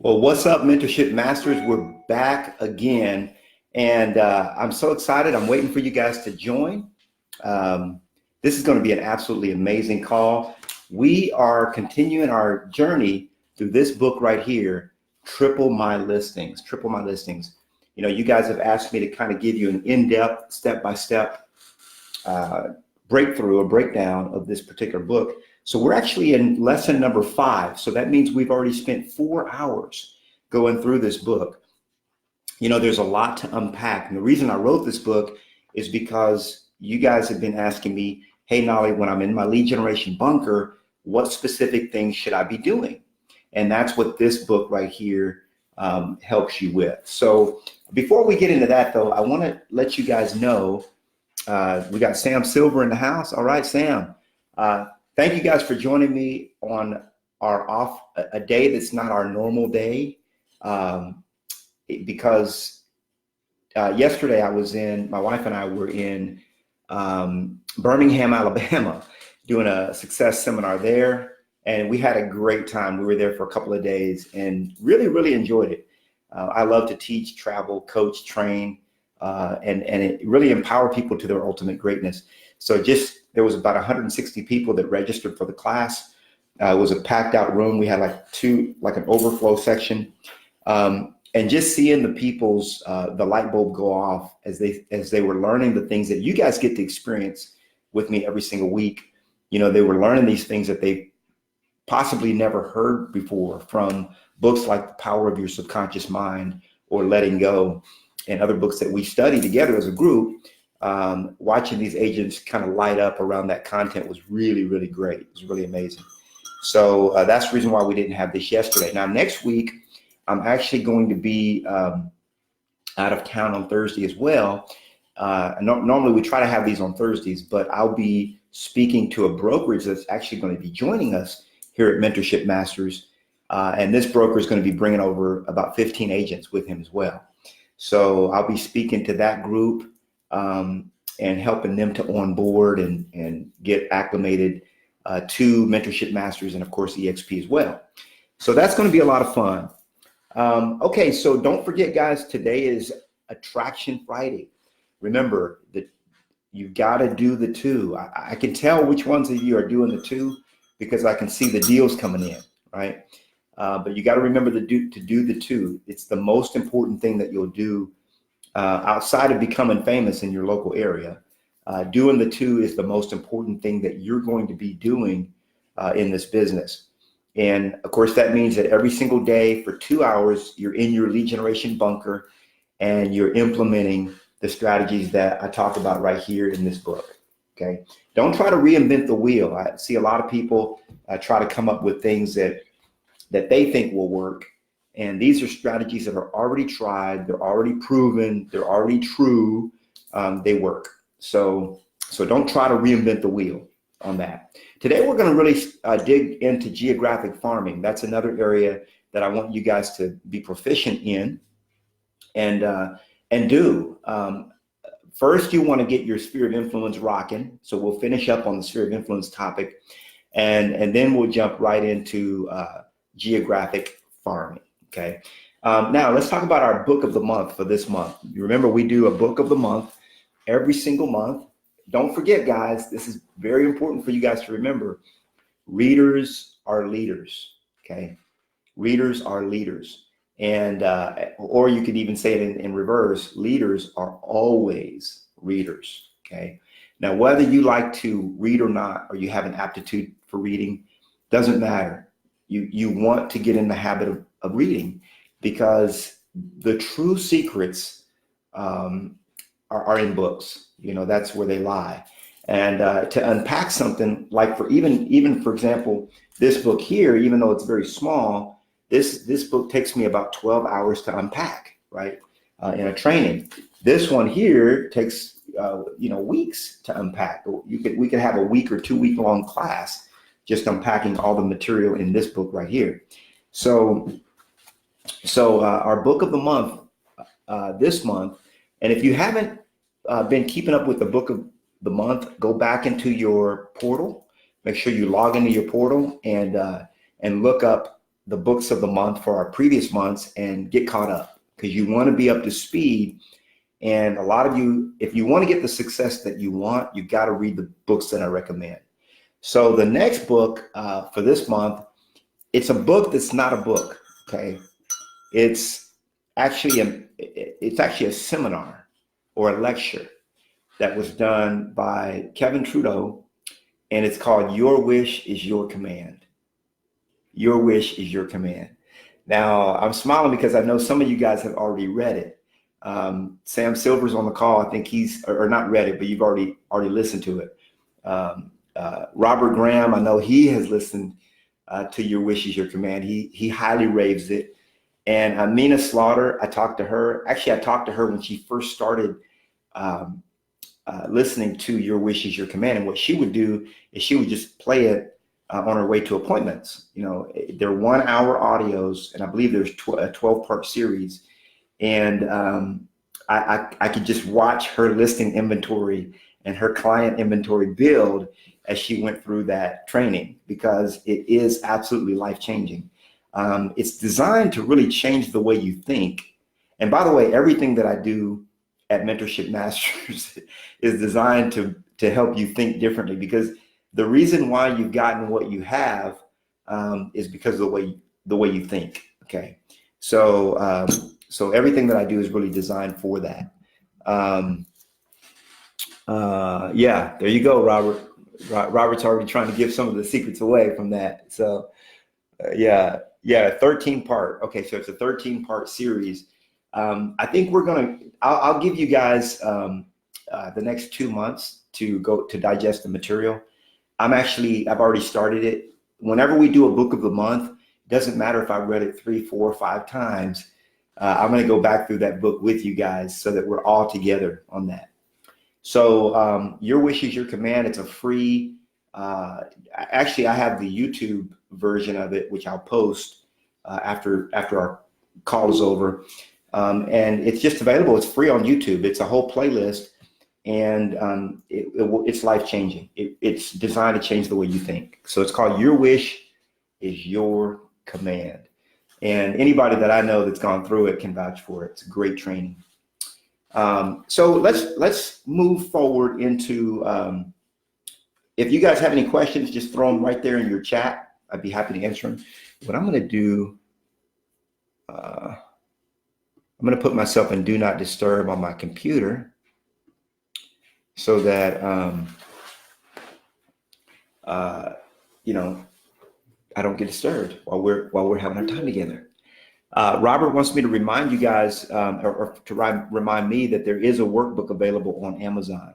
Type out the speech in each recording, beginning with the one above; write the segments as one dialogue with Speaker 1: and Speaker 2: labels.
Speaker 1: Well, what's up, Mentorship Masters? We're back again, and I'm so excited. I'm waiting for you guys to join. Um, this is going to be an absolutely amazing call. We are continuing our journey through this book right here, Triple My Listings. Triple My Listings. You know, you guys have asked me to kind of give you an in-depth, step-by-step uh, breakthrough or breakdown of this particular book. So we're actually in lesson number 5. So that means we've already spent 4 hours going through this book. You know, there's a lot to unpack. And the reason I wrote this book is because you guys have been asking me, hey, Knolly, when I'm in my lead generation bunker, what specific things should I be doing? And that's what this book right here helps you with. So before we get into that, though, I want to let you guys know we got Sam Silver in the house. All right, Sam. Thank you guys for joining me on a day that's not our normal day, because yesterday my wife and I were in Birmingham, Alabama, doing a success seminar there, and we had a great time. We were there for a couple of days and really, really enjoyed it. I love to teach, travel, coach, train, and it really empower people to their ultimate greatness. So there was about 160 people that registered for the class. It was a packed out room. We had like an overflow section. And just seeing the people's, the light bulb go off as they were learning the things that you guys get to experience with me every single week. You know, they were learning these things that they possibly never heard before from books like The Power of Your Subconscious Mind or Letting Go and other books that we study together as a group. Watching these agents kind of light up around that content was really, really great. It was really amazing. So that's the reason why we didn't have this yesterday. Now, next week, I'm actually going to be out of town on Thursday as well. Normally we try to have these on Thursdays, but I'll be speaking to a brokerage that's actually going to be joining us here at Mentorship Masters. And this broker is going to be bringing over about 15 agents with him as well. So I'll be speaking to that group and helping them to onboard and get acclimated to Mentorship Masters and, of course, EXP as well. So that's going to be a lot of fun. Okay, so don't forget, guys, today is Attraction Friday. Remember that you've got to do the 2. I can tell which ones of you are doing the 2 because I can see the deals coming in, right? But you got to remember to do the 2. It's the most important thing that you'll do outside of becoming famous in your local area. Doing the 2 is the most important thing that you're going to be doing in this business. And of course, that means that every single day for 2 hours, you're in your lead generation bunker and you're implementing the strategies that I talk about right here in this book. Okay. Don't try to reinvent the wheel. I see a lot of people try to come up with things that they think will work. And these are strategies that are already tried. They're already proven. They're already true. They work. So don't try to reinvent the wheel on that. Today, we're going to really dig into geographic farming. That's another area that I want you guys to be proficient in and do. First, you want to get your sphere of influence rocking. So we'll finish up on the sphere of influence topic, and then we'll jump right into geographic farming. Okay. Now let's talk about our book of the month for this month. You remember we do a book of the month every single month. Don't forget, guys, this is very important for you guys to remember. Readers are leaders. Okay. Readers are leaders. And, or you could even say it in reverse, leaders are always readers. Okay. Now, whether you like to read or not, or you have an aptitude for reading, doesn't matter. You want to get in the habit of reading, because the true secrets are in books. You know, that's where they lie. And to unpack something like for even for example, this book here, even though it's very small, this book takes me about 12 hours to unpack, right? In a training. This one here takes weeks to unpack. We could have a week or 2 week long class just unpacking all the material in this book right here. So our book of the month this month, and if you haven't been keeping up with the book of the month, go back into your portal. Make sure you log into your portal and look up the books of the month for our previous months and get caught up, because you want to be up to speed. And a lot of you, if you want to get the success that you want, you got to read the books that I recommend. So the next book for this month, it's a book that's not a book. Okay, it's actually a seminar or a lecture that was done by Kevin Trudeau, and it's called Your Wish is Your Command. Your wish is your command. Now, I'm smiling because I know some of you guys have already read it. Sam Silver's on the call. I think he's, or not read it, but you've already listened to it. Robert Graham, I know he has listened to Your Wish is Your Command. He highly raves it. And Amina Slaughter, I talked to her when she first started listening to Your Wish is Your Command. And what she would do is she would just play it on her way to appointments. You know, they're 1 hour audios, and I believe there's a 12-part series. And I could just watch her listing inventory and her client inventory build as she went through that training, because it is absolutely life-changing. It's designed to really change the way you think. And by the way, everything that I do at Mentorship Masters is designed to help you think differently, because the reason why you've gotten what you have is because of the way you think. Okay, so so everything that I do is really designed for that. Yeah, there you go, Robert. Robert's already trying to give some of the secrets away from that. So yeah, 13 part. Okay, so it's a 13-part series. I think I'll give you guys the next 2 months to go to digest the material. I've already started it. Whenever we do a book of the month, it doesn't matter if I read it 3, 4, 5 times. I'm going to go back through that book with you guys so that we're all together on that. So Your Wish is Your Command. It's a free, actually I have the YouTube version of it, which I'll post after our call is over. And it's just available. It's free on YouTube. It's a whole playlist. And it's life-changing. It's designed to change the way you think. So it's called Your Wish is Your Command. And anybody that I know that's gone through it can vouch for it. It's great training. So let's move forward into, if you guys have any questions, just throw them right there in your chat. I'd be happy to answer them. What I'm going to do, I'm going to put myself in Do Not Disturb on my computer, so that, you know, I don't get disturbed while we're having our time together. Robert wants me to remind you guys, or to remind me that there is a workbook available on Amazon.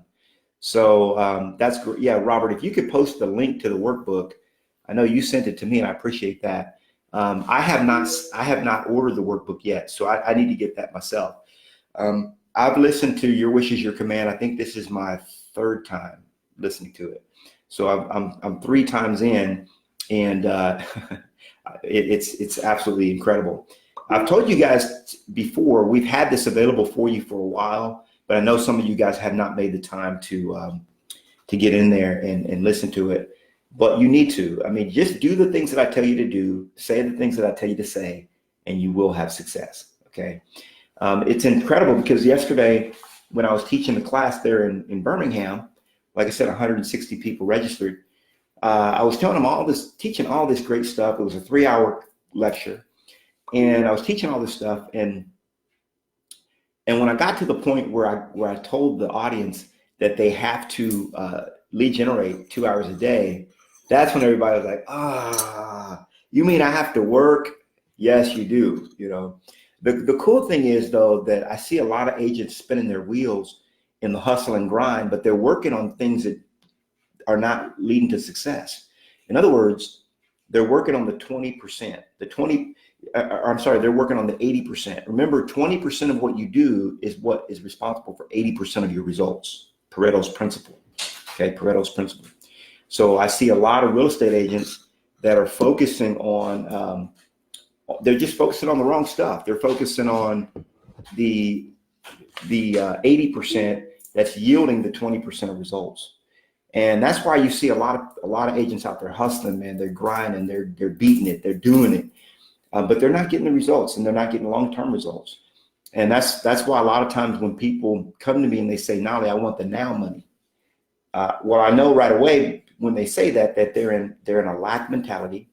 Speaker 1: So that's great. Yeah, Robert, if you could post the link to the workbook. I know you sent it to me, and I appreciate that. I have not ordered the workbook yet, so I need to get that myself. I've listened to Your Wish is Your Command. I think this is my 3rd time listening to it. So I'm 3 times in, and it's absolutely incredible. I've told you guys before, we've had this available for you for a while, but I know some of you guys have not made the time to get in there and listen to it. But you need to. I mean, just do the things that I tell you to do, say the things that I tell you to say, and you will have success. Okay. It's incredible, because yesterday when I was teaching the class there in Birmingham, like I said, 160 people registered. I was teaching all this great stuff. It was a 3-hour lecture, and I was teaching all this stuff. And when I got to the point where I told the audience that they have to lead generate 2 hours a day, that's when everybody was like, you mean I have to work? Yes, you do. You know, the cool thing is, though, that I see a lot of agents spinning their wheels in the hustle and grind, but they're working on things that are not leading to success. In other words, they're working on the 20%, they're working on the 80%. Remember, 20% of what you do is what is responsible for 80% of your results. Pareto's principle. Okay, Pareto's principle. So I see a lot of real estate agents that are focusing on, they're just focusing on the wrong stuff. They're focusing on the 80% that's yielding the 20% of results. And that's why you see a lot of agents out there hustling, man. They're grinding, they're beating it, they're doing it. but they're not getting the results, and they're not getting long-term results. And that's why a lot of times when people come to me and they say, Knolly, I want the now money. Well, I know right away when they say that they're in a lack mentality,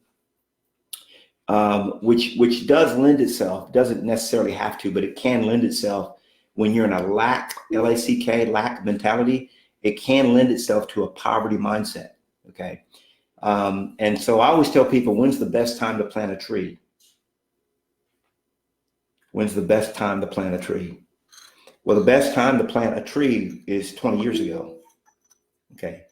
Speaker 1: which does lend itself, doesn't necessarily have to, but it can lend itself when you're in a lack, L-A-C-K, lack mentality. It can lend itself to a poverty mindset. Okay. And so I always tell people, when's the best time to plant a tree? When's the best time to plant a tree? Well, the best time to plant a tree is 20 years ago. Okay.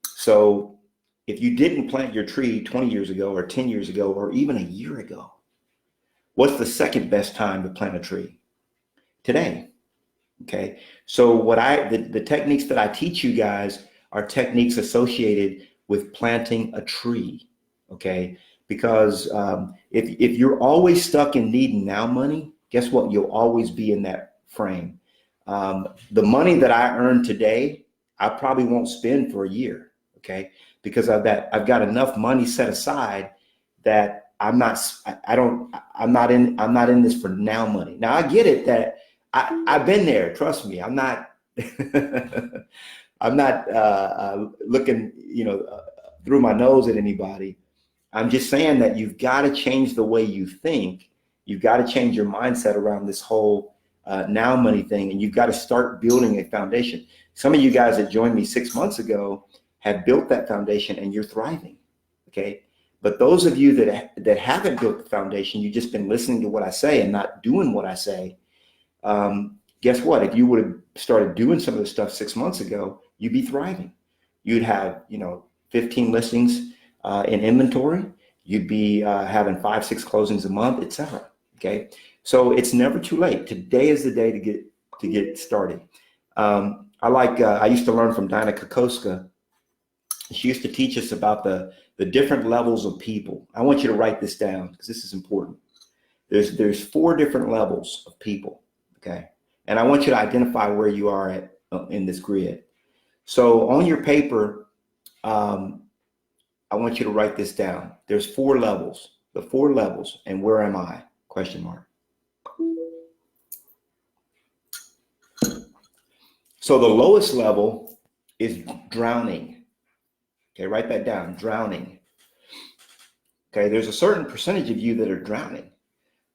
Speaker 1: So if you didn't plant your tree 20 years ago or 10 years ago, or even a year ago, what's the second best time to plant a tree? Today. Okay. So the techniques that I teach you guys are techniques associated with planting a tree. Okay. Because if you're always stuck in needing now money, guess what? You'll always be in that frame. The money that I earn today, I probably won't spend for a year. Okay. Because of that, I've got enough money set aside that I'm not in this for now money. Now I get it that I've been there. Trust me. I'm not, I'm not looking, through my nose at anybody. I'm just saying that you've got to change the way you think. You've got to change your mindset around this whole now money thing, and you've got to start building a foundation. Some of you guys that joined me 6 months ago have built that foundation, and you're thriving. Okay. But those of you that haven't built the foundation, you've just been listening to what I say and not doing what I say. Guess what? If you would have started doing some of the stuff 6 months ago, you'd be thriving. You'd have, 15 listings in inventory. You'd be having 5-6 closings a month, etc. Okay. So it's never too late. Today is the day to get started. I used to learn from Dinah Kokoska. She used to teach us about the different levels of people. I want you to write this down because this is important. There's 4 different levels of people. Okay. And I want you to identify where you are at in this grid. So on your paper, I want you to write this down. There's 4 levels, the 4 levels, and where am I? Question mark. So the lowest level is drowning. Okay, write that down, drowning. Okay, there's a certain percentage of you that are drowning.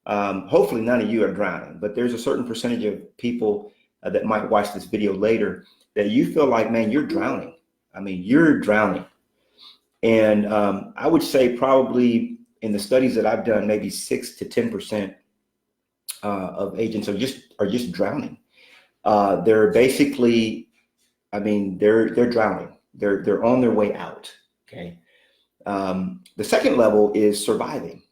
Speaker 1: Hopefully none of you are drowning, but there's a certain percentage of people that might watch this video later that you feel like, man, you're drowning. I mean, you're drowning. And I would say probably in the studies that I've done, maybe 6 to 10% of agents are just drowning. They're basically, they're drowning. They're on their way out. Okay. The second level is surviving.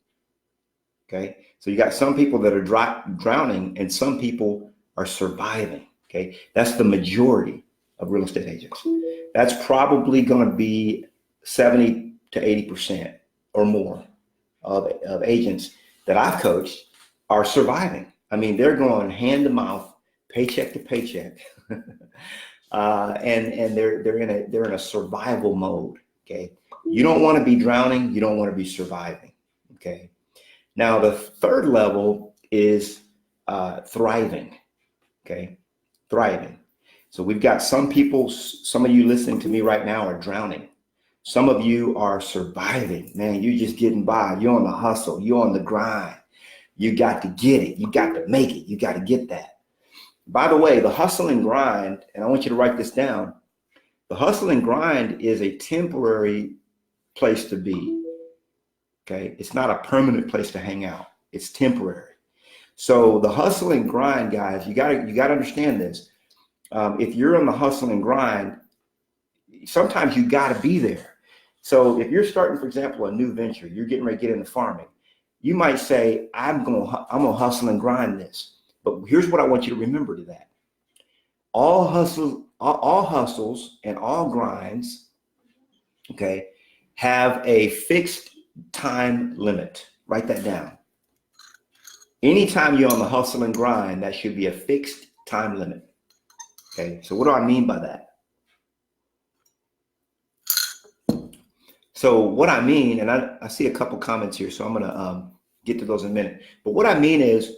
Speaker 1: Okay. So you got some people that are drowning and some people are surviving. Okay. That's the majority of real estate agents. That's probably going to be 70 to 80% or more of agents that I've coached are surviving. I mean, they're going hand to mouth, paycheck to paycheck, and they're in a survival mode. Okay, you don't want to be drowning. You don't want to be surviving. Okay. Now the third level is thriving. Okay, thriving. So we've got some people. Some of you listening to me right now are drowning. Some of you are surviving. Man, you're just getting by. You're on the hustle. You're on the grind. You got to get it. You got to make it. You got to get that. By the way, the hustle and grind, and I want you to write this down. The hustle and grind is a temporary place to be. Okay. It's not a permanent place to hang out. It's temporary. So the hustle and grind, guys, you got to understand this. If you're on the hustle and grind, sometimes you got to be there. So if you're starting, for example, a new venture, you're getting ready to get into farming, you might say, I'm gonna hustle and grind this. But here's what I want you to remember to that. All hustles and all grinds, okay, have a fixed time limit. Write that down. Anytime you're on the hustle and grind, that should be a fixed time limit. Okay, so what do I mean by that? So what I mean, and I see a couple comments here, so I'm gonna get to those in a minute. But what I mean is,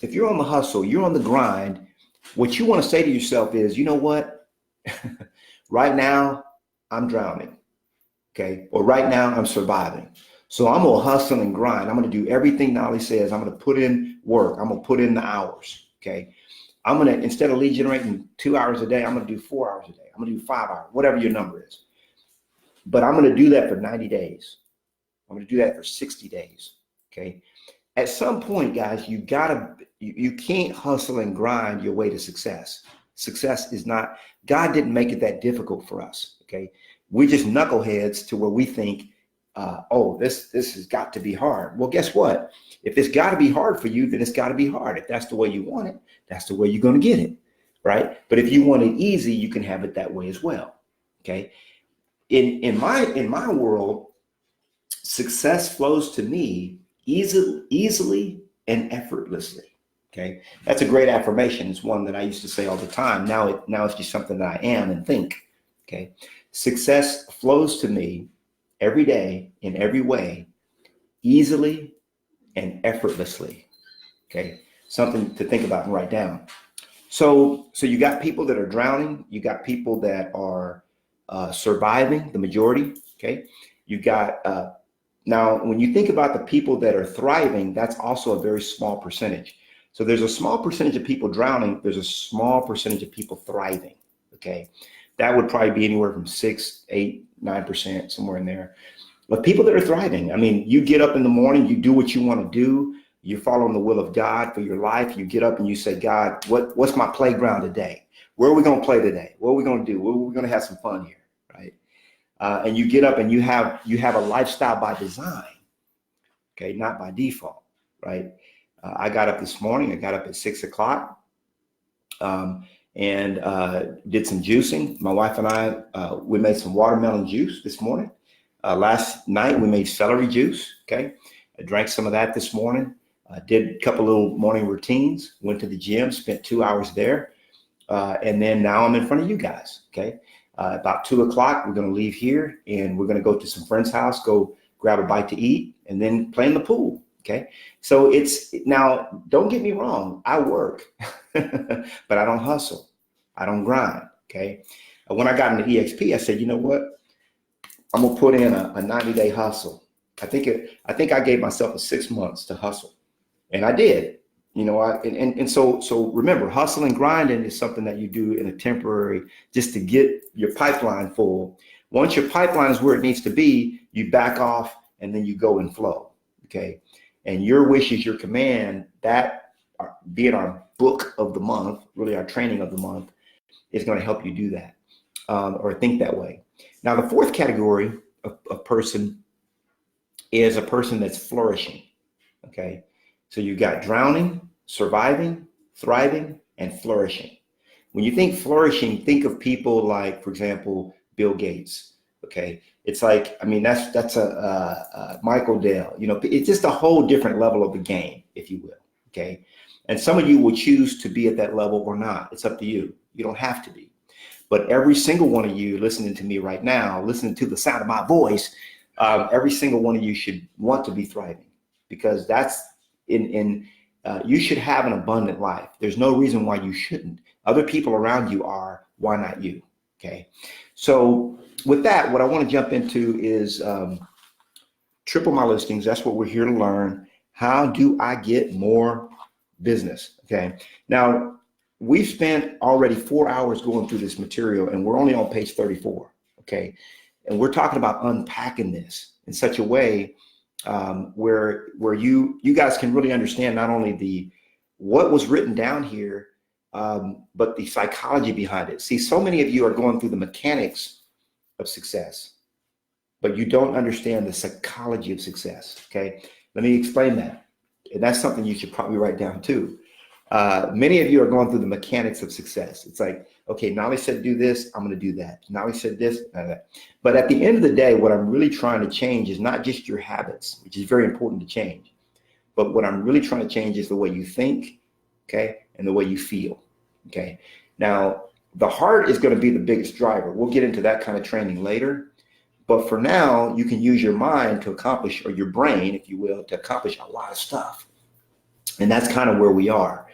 Speaker 1: if you're on the hustle, you're on the grind, what you want to say to yourself is, you know what? Right now, I'm drowning. Okay. Or right now, I'm surviving. So I'm going to hustle and grind. I'm going to do everything Knolly says. I'm going to put in work. I'm going to put in the hours. Okay. I'm going to, instead of lead generating 2 hours a day, I'm going to do 4 hours a day. I'm going to do 5 hours, whatever your number is. But I'm going to do that for 90 days. I'm going to do that for 60 days. Okay. At some point, guys, you can't hustle and grind your way to success. Success is not, God didn't make it that difficult for us. Okay. We're just knuckleheads to where we think, this has got to be hard. Well, guess what? If it's got to be hard for you, then it's got to be hard. If that's the way you want it, that's the way you're going to get it, right? But if you want it easy, you can have it that way as well. Okay. In my world, success flows to me easily and effortlessly. Okay. That's a great affirmation. It's one that I used to say all the time. Now it's just something that I am and think. Okay. Success flows to me every day in every way, easily and effortlessly. Okay. Something to think about and write down. So you got people that are drowning. You got people that are surviving, the majority. Okay. You got, now when you think about the people that are thriving, that's also a very small percentage. So there's a small percentage of people drowning. There's a small percentage of people thriving. Okay. That would probably be anywhere from 6, 8, 9%, somewhere in there. But people that are thriving, I mean, you get up in the morning, you do what you want to do. You're following the will of God for your life. You get up and you say, God, what's my playground today? Where are we going to play today? What are we going to do? We're going to have some fun here, right? And you get up and you have a lifestyle by design, okay, not by default, right? I got up this morning. I got up at 6 o'clock. And did some juicing. My wife and I, we made some watermelon juice this morning. Last night, we made celery juice, okay? I drank some of that this morning. Did a couple little morning routines, went to the gym, spent 2 hours there. And then now I'm in front of you guys, okay? About 2 o'clock, we're gonna leave here and we're gonna go to some friend's house, go grab a bite to eat, and then play in the pool, okay? So now, don't get me wrong, I work, but I don't hustle. I don't grind, okay? When I got into EXP, I said, you know what? I'm gonna put in a 90-day hustle. I think I gave myself a 6 months to hustle, and I did. You know, so remember, hustle and grinding is something that you do in a temporary, just to get your pipeline full. Once your pipeline is where it needs to be, you back off and then you go and flow, okay? And your wish is your command. That being our book of the month, really our training of the month, is going to help you do that or think that way. Now, the fourth category of person is a person that's flourishing, okay? So you got drowning, surviving, thriving, and flourishing. When you think flourishing, think of people like, for example, Bill Gates, okay? It's like, I mean, that's a Michael Dell, you know, it's just a whole different level of the game, if you will, okay? And some of you will choose to be at that level or not. It's up to you. You don't have to be. But every single one of you listening to me right now, listening to the sound of my voice, every single one of you should want to be thriving, because that's you should have an abundant life. There's no reason why you shouldn't. Other people around you are, why not you? Okay. So with that, what I want to jump into is triple my listings. That's what we're here to learn. How do I get more business? Okay. Now, we've spent already 4 hours going through this material, and we're only on page 34. Okay. And we're talking about unpacking this in such a way where you guys can really understand not only what was written down here, but the psychology behind it. See, so many of you are going through the mechanics of success, but you don't understand the psychology of success. Okay, let me explain that. And that's something you should probably write down too. Many of you are going through the mechanics of success. It's like, okay, Knolly said do this, I'm going to do that. Knolly said this, that. But at the end of the day, what I'm really trying to change is not just your habits, which is very important to change, but what I'm really trying to change is the way you think, okay, and the way you feel, okay? Now, the heart is going to be the biggest driver. We'll get into that kind of training later, But for now, you can use your mind to accomplish, or your brain, if you will, to accomplish a lot of stuff. And that's kind of where we are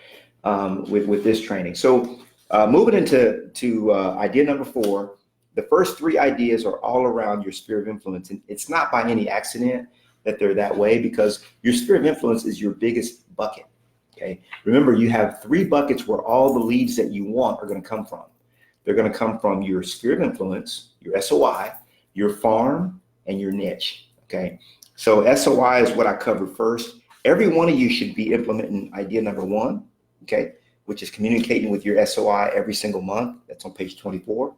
Speaker 1: with this training. So moving into idea number 4, the first 3 ideas are all around your sphere of influence. And it's not by any accident that they're that way, because your sphere of influence is your biggest bucket. Okay. Remember, you have 3 buckets where all the leads that you want are going to come from. They're going to come from your sphere of influence, your SOI, your farm, and your niche. Okay. So SOI is what I covered first. Every one of you should be implementing idea number 1, okay, which is communicating with your SOI every single month. That's on page 24.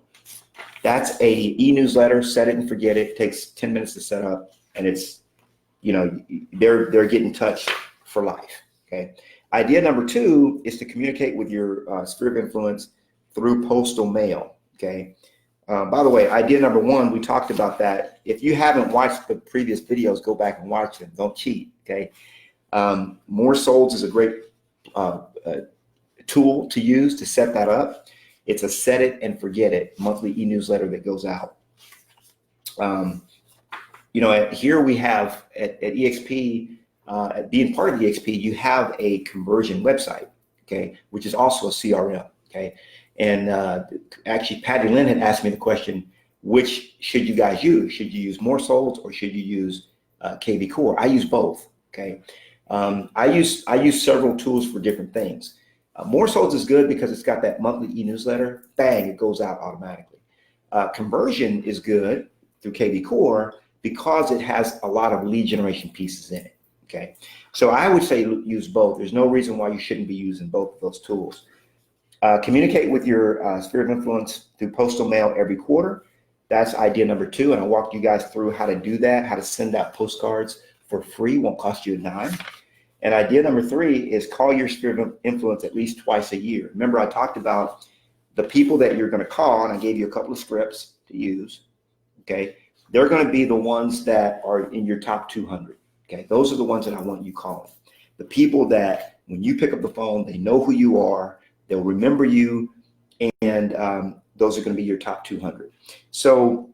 Speaker 1: That's a e-newsletter. Set it and forget it. It takes 10 minutes to set up, and it's, you know, they're getting touched for life. Okay. Idea number 2 is to communicate with your sphere of influence through postal mail. Okay. By the way, idea number 1, we talked about that. If you haven't watched the previous videos, go back and watch them. Don't cheat. Okay. More Solds is a great tool to use to set that up. It's a set it and forget it monthly e-newsletter that goes out. You know, here we have at EXP, being part of EXP, you have a conversion website, okay, which is also a CRM, okay. And actually, Patty Lynn had asked me the question, which should you guys use? Should you use More Solds or should you use KV Core? I use both, okay. I use several tools for different things. More Solds is good because it's got that monthly e-newsletter. Bang, it goes out automatically. Conversion is good through KV Core because it has a lot of lead generation pieces in it. Okay, so I would say use both. There's no reason why you shouldn't be using both of those tools. Communicate with your sphere of influence through postal mail every quarter. That's idea number 2, and I walked you guys through how to do that, how to send out postcards for free, won't cost you a dime. And idea number 3 is call your sphere of influence at least twice a year. Remember, I talked about the people that you're going to call, and I gave you a couple of scripts to use. Okay, they're going to be the ones that are in your top 200. Okay, those are the ones that I want you calling. The people that when you pick up the phone, they know who you are, they'll remember you, and those are going to be your top 200. So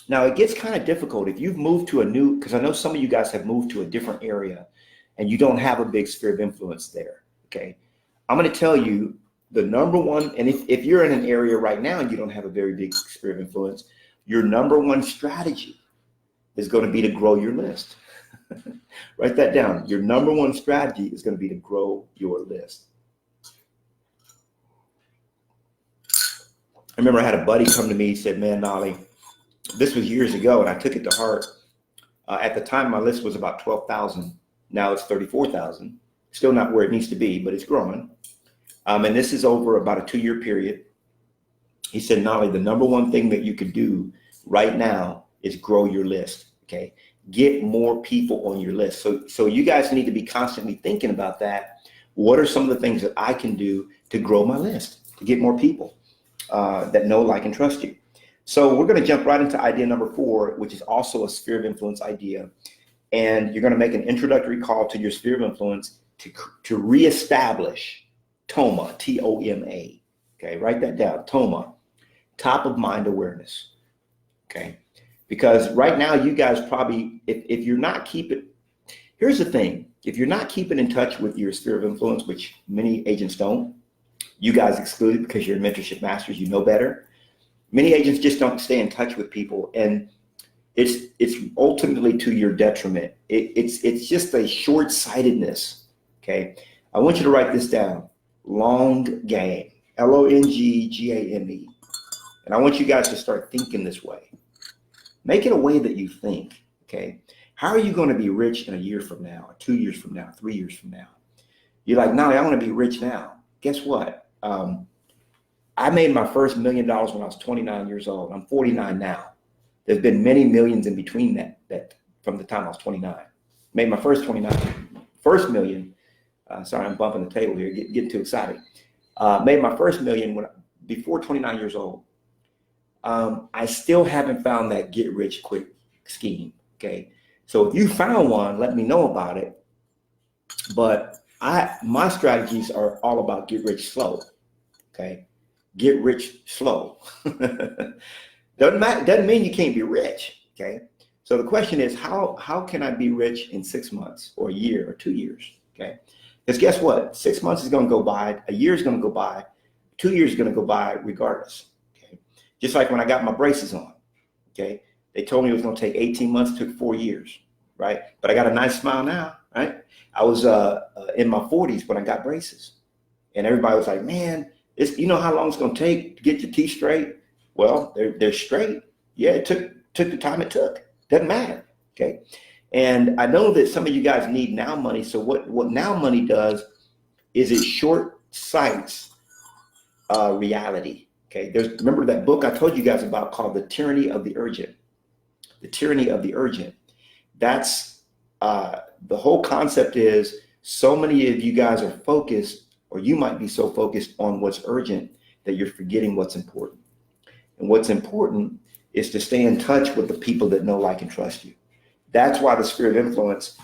Speaker 1: now it gets kind of difficult if you've moved to a new, because I know some of you guys have moved to a different area and you don't have a big sphere of influence there. Okay, I'm going to tell you the number one, and if you're in an area right now and you don't have a very big sphere of influence, your number 1 strategy is going to be to grow your list. Write that down. Your number 1 strategy is going to be to grow your list. I remember I had a buddy come to me, he said, man, Knolly, this was years ago, and I took it to heart. At the time, my list was about 12,000. Now it's 34,000. Still not where it needs to be, but it's growing. And this is over about a 2-year period. He said, Knolly, the number 1 thing that you could do right now is grow your list, okay? Get more people on your list. So you guys need to be constantly thinking about that. What are some of the things that I can do to grow my list, to get more people that know, like, and trust you? So we're going to jump right into idea number 4, which is also a sphere of influence idea. And you're going to make an introductory call to your sphere of influence to reestablish TOMA, T-O-M-A. Okay, write that down, TOMA, top of mind awareness. Okay, because right now you guys probably, if you're not keeping, here's the thing, if you're not keeping in touch with your sphere of influence, which many agents don't, you guys excluded because you're Mentorship Masters, you know better. Many agents just don't stay in touch with people, and it's ultimately to your detriment. It's just a short-sightedness. Okay, I want you to write this down. Long game, L-O-N-G-G-A-M-E. And I want you guys to start thinking this way. Make it a way that you think. Okay, how are you going to be rich in a year from now, or 2 years from now, 3 years from now? You're like, no, I want to be rich now. Guess what? I made my first $1 million when I was 29 years old. I'm 49 now. There's been many millions in between that from the time I was 29. Made my first million. Sorry, I'm bumping the table here, getting too excited. Made my first million before 29 years old. I still haven't found that get rich quick scheme. Okay, so if you found one, let me know about it. But my strategies are all about get rich slow. Okay, get rich slow. Doesn't mean you can't be rich. Okay. So the question is, how can I be rich in 6 months or a year or 2 years? Okay. Because guess what? 6 months is going to go by, a year is going to go by, 2 years is going to go by regardless. Okay. Just like when I got my braces on. Okay. They told me it was going to take 18 months, it took 4 years. Right. But I got a nice smile now. Right. I was in my 40s when I got braces. And everybody was like, man, you know how long it's going to take to get your teeth straight? Well, they're straight. Yeah, it took the time it took. Doesn't matter. Okay. And I know that some of you guys need now money. So what now money does is it short sights reality. Okay. Remember that book I told you guys about called The Tyranny of the Urgent. The Tyranny of the Urgent. That's the whole concept is so many of you guys are focused, or you might be so focused on what's urgent that you're forgetting what's important. And what's important is to stay in touch with the people that know, like, and trust you. That's why the sphere of influence,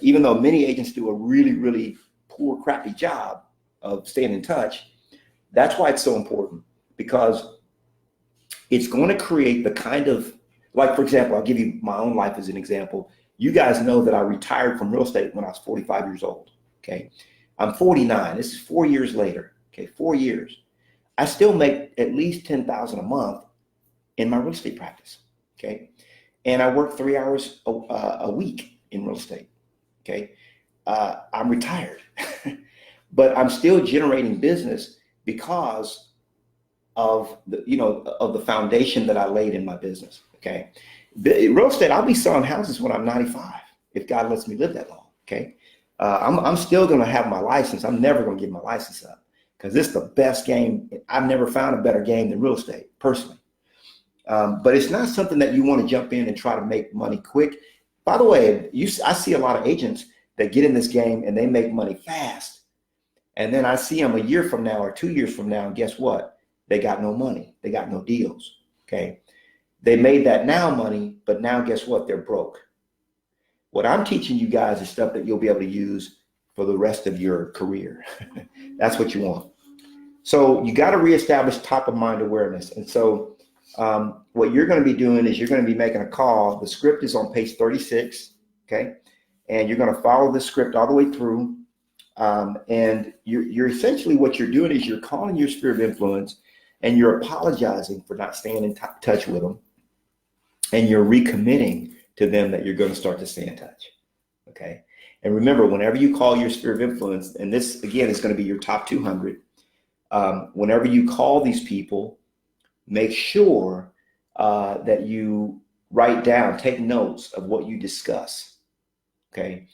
Speaker 1: even though many agents do a really, really poor, crappy job of staying in touch, that's why it's so important, because it's going to create the kind of, like, for example, I'll give you my own life as an example. You guys know that I retired from real estate when I was 45 years old. Okay. I'm 49. This is 4 years later. Okay. 4 years. I still make at least $10,000 a month in my real estate practice. Okay. And I work 3 hours a week in real estate. Okay. I'm retired, but I'm still generating business because of the foundation that I laid in my business. Okay. Real estate, I'll be selling houses when I'm 95, if God lets me live that long. Okay. I'm still going to have my license. I'm never going to give my license up because it's the best game. I've never found a better game than real estate personally. But it's not something that you want to jump in and try to make money quick. By the way, I see a lot of agents that get in this game and they make money fast. And then I see them a year from now or 2 years from now, and guess what? They got no money. They got no deals. Okay. They made that now money, but now guess what? They're broke. What I'm teaching you guys is stuff that you'll be able to use for the rest of your career. That's what you want. So you got to reestablish top of mind awareness. And so what you're going to be doing is you're going to be making a call. The script is on page 36. Okay. And you're going to follow the script all the way through. And you're essentially, what you're doing is you're calling your sphere of influence and you're apologizing for not staying in touch with them. And you're recommitting to them that you're going to start to stay in touch. Okay. And remember, whenever you call your sphere of influence, and this again is going to be your top 200, whenever you call these people, make sure that you write down, take notes of what you discuss. Okay.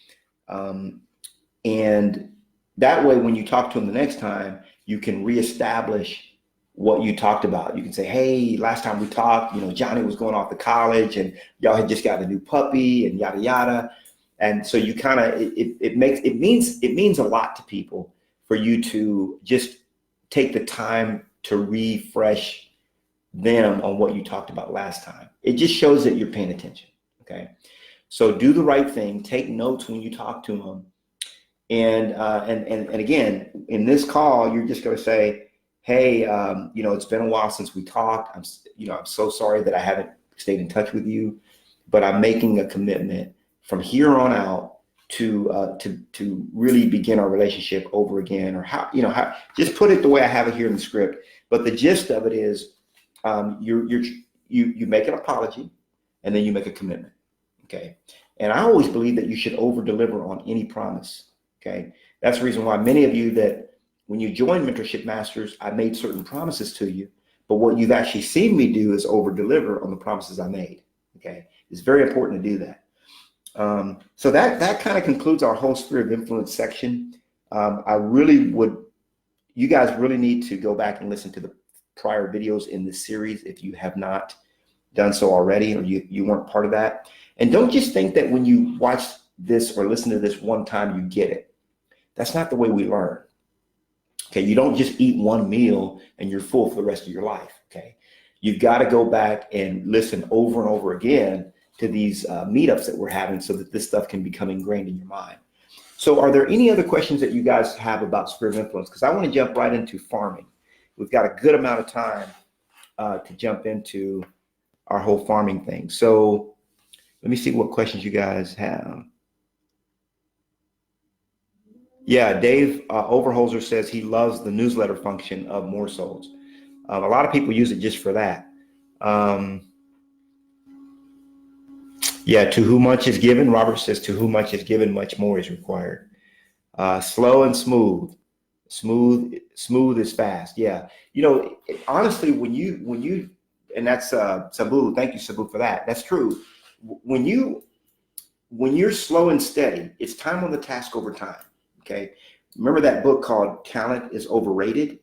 Speaker 1: And that way, when you talk to them the next time, you can reestablish what you talked about. You can say, hey, last time we talked, Johnny was going off to college and y'all had just got a new puppy and yada, yada. And so you kind of, it means a lot to people for you to just take the time to refresh them on what you talked about last time. It just shows that you're paying attention. Okay. So do the right thing, take notes when you talk to them. And again, in this call, you're just going to say, hey, it's been a while since we talked. I'm so sorry that I haven't stayed in touch with you, but I'm making a commitment from here on out to really begin our relationship over again, or how just put it the way I have it here in the script. But the gist of it is, you make an apology and then you make a commitment. Okay. And I always believe that you should over deliver on any promise. Okay. That's the reason why many of you that, when you join Mentorship Masters, I made certain promises to you, but what you've actually seen me do is over deliver on the promises I made. Okay. It's very important to do that. So that kind of concludes our whole sphere of influence section. You guys really need to go back and listen to the prior videos in this series if you have not done so already, or you weren't part of that. And don't just think that when you watch this or listen to this one time, you get it. That's not the way we learn. Okay. You don't just eat one meal and you're full for the rest of your life. Okay. You've got to go back and listen over and over again to these meetups that we're having so that this stuff can become ingrained in your mind. So are there any other questions that you guys have about sphere of influence? Because I want to jump right into farming. We've got a good amount of time to jump into our whole farming thing. So let me see what questions you guys have. Yeah, Dave Overholzer says he loves the newsletter function of More Souls. A lot of people use it just for that. Yeah, to whom much is given, Robert says, to whom much is given, much more is required. Slow and smooth. Smooth is fast. Yeah. You know, honestly, when you, and that's Sabu, thank you, Sabu, for that. That's true. When you're slow and steady, it's time on the task over time. Okay. Remember that book called Talent is Overrated?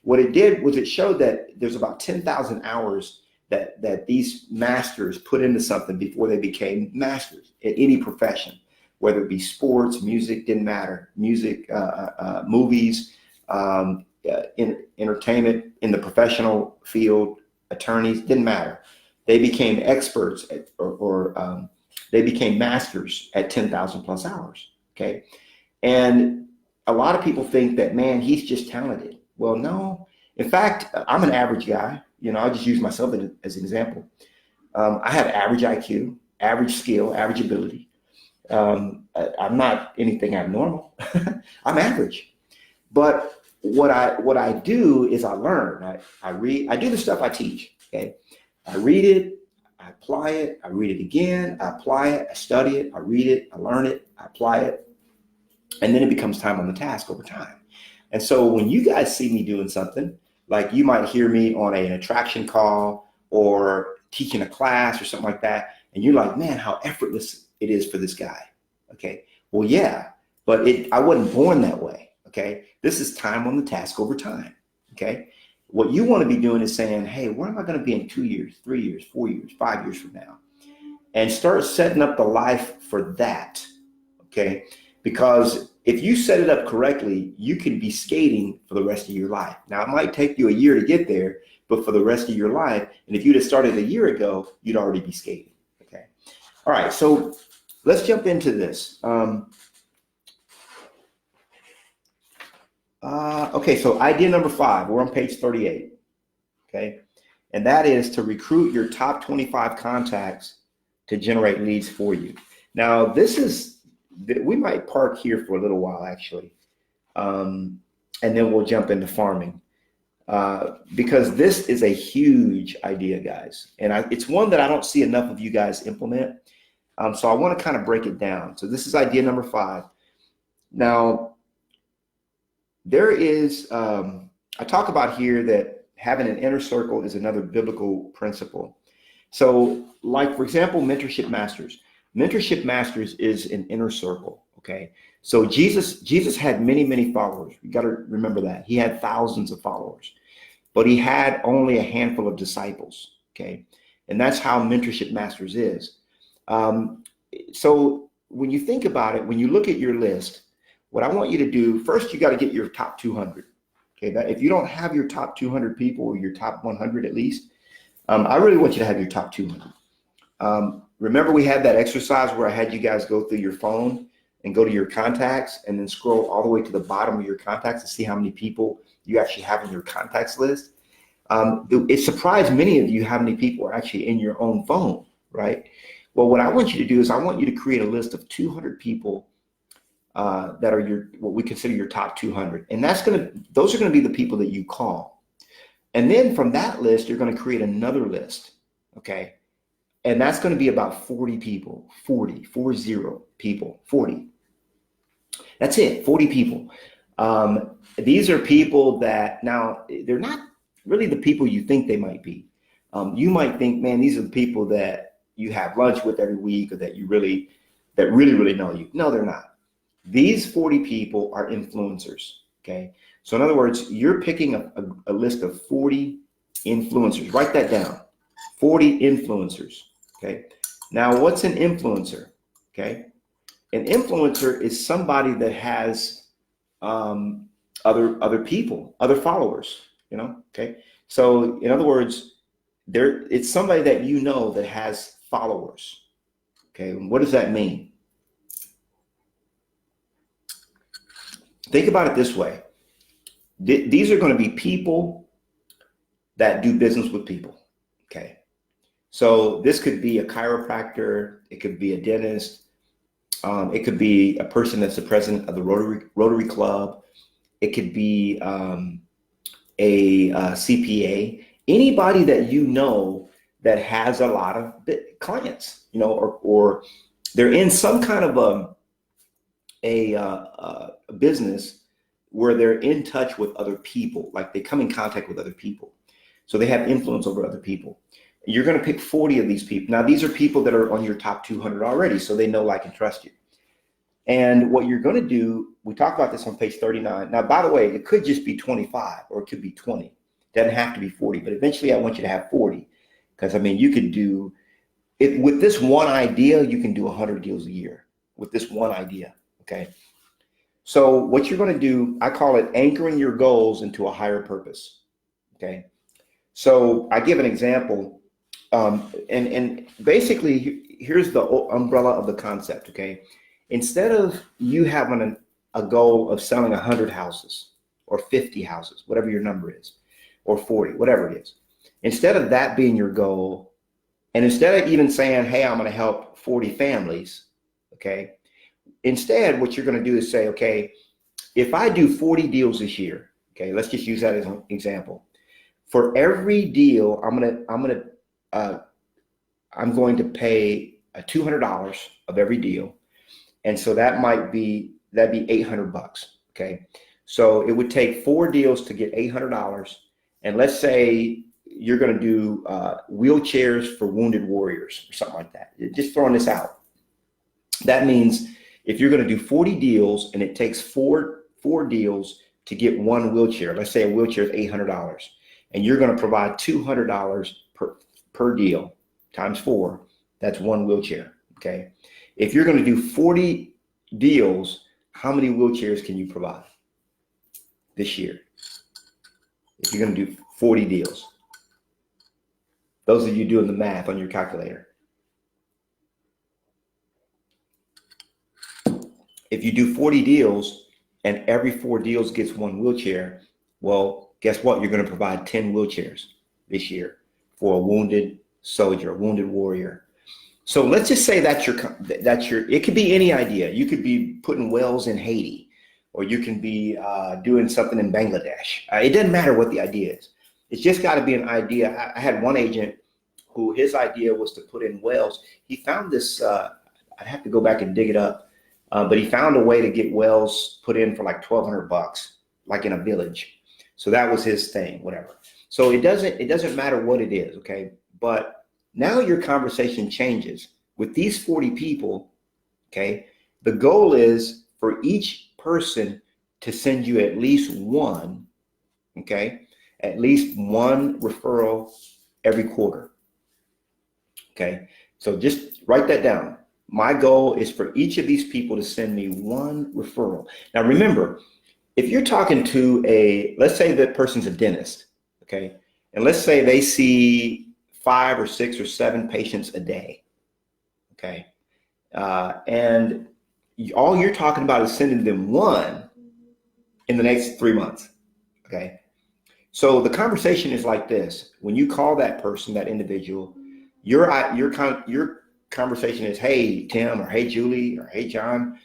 Speaker 1: What it did was it showed that there's about 10,000 hours that these masters put into something before they became masters in any profession, whether it be sports, music, didn't matter, music, movies, entertainment, in the professional field, attorneys, didn't matter. They became experts or they became masters at 10,000 plus hours, okay? And a lot of people think that, man, he's just talented. Well, no. In fact, I'm an average guy. You know, I'll just use myself as an example. I have average IQ, average skill, average ability. I'm not anything abnormal. I'm average. But what I do is I learn. I read. I do the stuff I teach. Okay, I read it. I apply it. I read it again. I apply it. I study it. I read it. I learn it. I apply it, and then it becomes time on the task over time. And so when you guys see me doing something, like you might hear me on an attraction call or teaching a class or something like that, and you're like, man, how effortless it is for this guy. Okay, well, yeah, but I wasn't born that way. Okay, this is time on the task over time. Okay, what you want to be doing is saying, hey, where am I going to be in 2 years, 3 years, 4 years, 5 years from now? And start setting up the life for that. Okay, because if you set it up correctly, you can be skating for the rest of your life. Now, it might take you a year to get there, but for the rest of your life, and if you'd have started a year ago, you'd already be skating. Okay. All right. So let's jump into this. Okay. So idea number 5, we're on page 38. Okay. And that is to recruit your top 25 contacts to generate leads for you. Now, we might park here for a little while, actually, and then we'll jump into farming, because this is a huge idea, guys, and it's one that I don't see enough of you guys implement. So I want to kind of break it down. So this is idea number 5. Now, there is, I talk about here that having an inner circle is another biblical principle. So, like, for example, Mentorship Masters. Mentorship Masters is an inner circle, okay? So Jesus had many, many followers. You got to remember that. He had thousands of followers, but he had only a handful of disciples, okay? And that's how Mentorship Masters is. So when you think about it, when you look at your list, what I want you to do, first, you got to get your top 200, okay? If you don't have your top 200 people or your top 100 at least, I really want you to have your top 200. Remember, we had that exercise where I had you guys go through your phone and go to your contacts and then scroll all the way to the bottom of your contacts to see how many people you actually have in your contacts list. It surprised many of you how many people are actually in your own phone, right? Well, what I want you to do is I want you to create a list of 200 people that are what we consider your top 200. And those are going to be the people that you call. And then from that list, you're going to create another list, okay? And that's going to be about 40 people, 40 people, 40. That's it, 40 people. These are people that, now, they're not really the people you think they might be. You might think, man, these are the people that you have lunch with every week or that really know you. No, they're not. These 40 people are influencers, okay? So in other words, you're picking a list of 40 influencers. Write that down, 40 influencers. Okay. Now, what's an influencer? Okay. An influencer is somebody that has other people, other followers, you know? Okay. So in other words, it's somebody that you know that has followers. Okay. And what does that mean? Think about it this way. These are going to be people that do business with people. Okay. So this could be a chiropractor, it could be a dentist, it could be a person that's the president of the Rotary Club, it could be a CPA, anybody that you know that has a lot of clients, you know, or they're in some kind of a business where they're in touch with other people, like they come in contact with other people. So they have influence over other people. You're going to pick 40 of these people. Now, these are people that are on your top 200 already, so they know, like, and trust you. And what you're going to do, we talk about this on page 39. Now, by the way, it could just be 25 or it could be 20. It doesn't have to be 40, but eventually I want you to have 40. Because, I mean, you could do it with this one idea, you can do 100 deals a year with this one idea, okay? So what you're going to do, I call it anchoring your goals into a higher purpose, okay? So I give an example, and basically, here's the umbrella of the concept, okay? Instead of you having a goal of selling 100 houses or 50 houses, whatever your number is, or 40, whatever it is, instead of that being your goal, and instead of even saying, hey, I'm going to help 40 families, okay? Instead, what you're going to do is say, okay, if I do 40 deals this year, okay, let's just use that as an example. For every deal, I'm going to pay $200 of every deal, and so that'd be $800, okay? So it would take 4 deals to get $800, and let's say you're going to do wheelchairs for wounded warriors or something like that. Just throwing this out. That means if you're going to do 40 deals and it takes four deals to get 1 wheelchair, let's say a wheelchair is $800, and you're going to provide $200 per deal times 4, that's 1 wheelchair, okay? If you're going to do 40 deals, how many wheelchairs can you provide this year? If you're going to do 40 deals. Those of you doing the math on your calculator. If you do 40 deals and every 4 deals gets 1 wheelchair, well, guess what? You're going to provide 10 wheelchairs this year for a wounded soldier, a wounded warrior. So let's just say that's your, it could be any idea. You could be putting wells in Haiti, or you can be doing something in Bangladesh. It doesn't matter what the idea is. It's just got to be an idea. I had one agent who his idea was to put in wells. He found this, I'd have to go back and dig it up, but he found a way to get wells put in for like $1,200, like in a village. So that was his thing, whatever. So it doesn't matter what it is, okay? But now your conversation changes. With these 40 people, okay, the goal is for each person to send you at least one, okay, at least 1 referral every quarter. Okay, so just write that down. My goal is for each of these people to send me 1 referral. Now remember, if you're talking to let's say that person's a dentist, okay, and let's say they see 5 or 6 or 7 patients a day, okay, and all you're talking about is sending them 1 in the next 3 months, okay? So the conversation is like this. When you call that person, that individual, your conversation is, hey, Tim, or hey, Julie, or hey, John,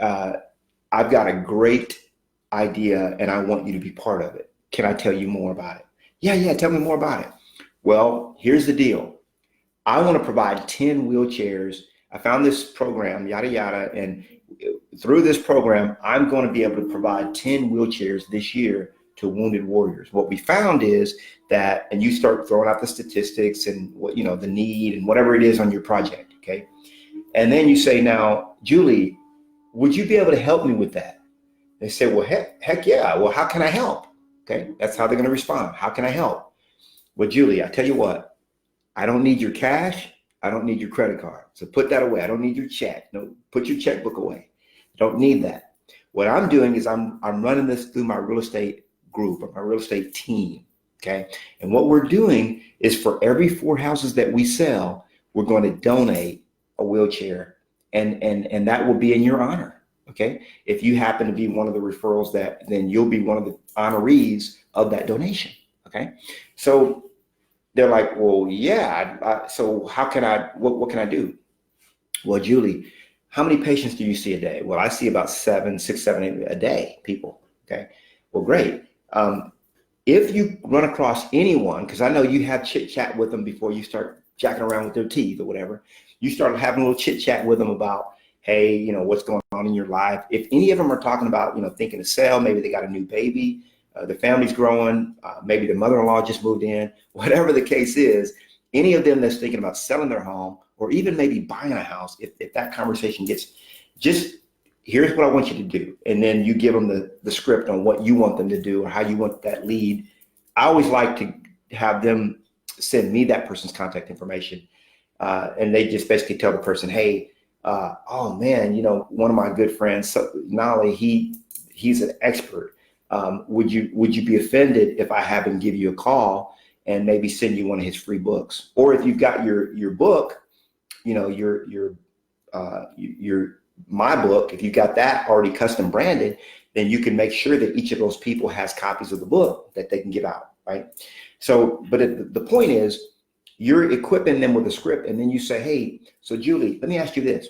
Speaker 1: I've got a great idea and I want you to be part of it. Can I tell you more about it? Yeah, tell me more about it. Well, here's the deal. I want to provide 10 wheelchairs. I found this program, yada, yada, and through this program, I'm going to be able to provide 10 wheelchairs this year to wounded warriors. What we found is that, and you start throwing out the statistics and what, you know, the need and whatever it is on your project, okay? And then you say, now, Julie, would you be able to help me with that? They say, well, heck yeah. Well, how can I help? Okay, that's how they're going to respond. How can I help? Well, Julie, I tell you what, I don't need your cash. I don't need your credit card. So put that away. I don't need your check. No, put your checkbook away. Don't need that. What I'm doing is I'm running this through my real estate group or my real estate team, okay? And what we're doing is for every 4 houses that we sell, we're going to donate a wheelchair, and that will be in your honor, okay? If you happen to be one of the referrals, then you'll be one of the honorees of that donation, okay? So they're like, well, yeah. So how can what can I do? Well, Julie, how many patients do you see a day? Well, I see about 6, 7, 8 a day, people. Okay. Well, great. If you run across anyone, because I know you have chit chat with them before you start jacking around with their teeth or whatever, you start having a little chit chat with them about, hey, what's going on in your life. If any of them are talking about, thinking to sell, maybe they got a new baby, the family's growing, maybe the mother-in-law just moved in, whatever the case is, any of them that's thinking about selling their home or even maybe buying a house, if that conversation gets, just here's what I want you to do. And then you give them the script on what you want them to do or how you want that lead. I always like to have them send me that person's contact information. And they just basically tell the person, hey, oh man, one of my good friends, Knolly, he's an expert. Would you be offended if I have him give you a call and maybe send you one of his free books? Or if you've got your book, your my book, if you got that already custom branded, then you can make sure that each of those people has copies of the book that they can give out, right? So, but the point is, you're equipping them with a script, and then you say, hey, so Julie, let me ask you this.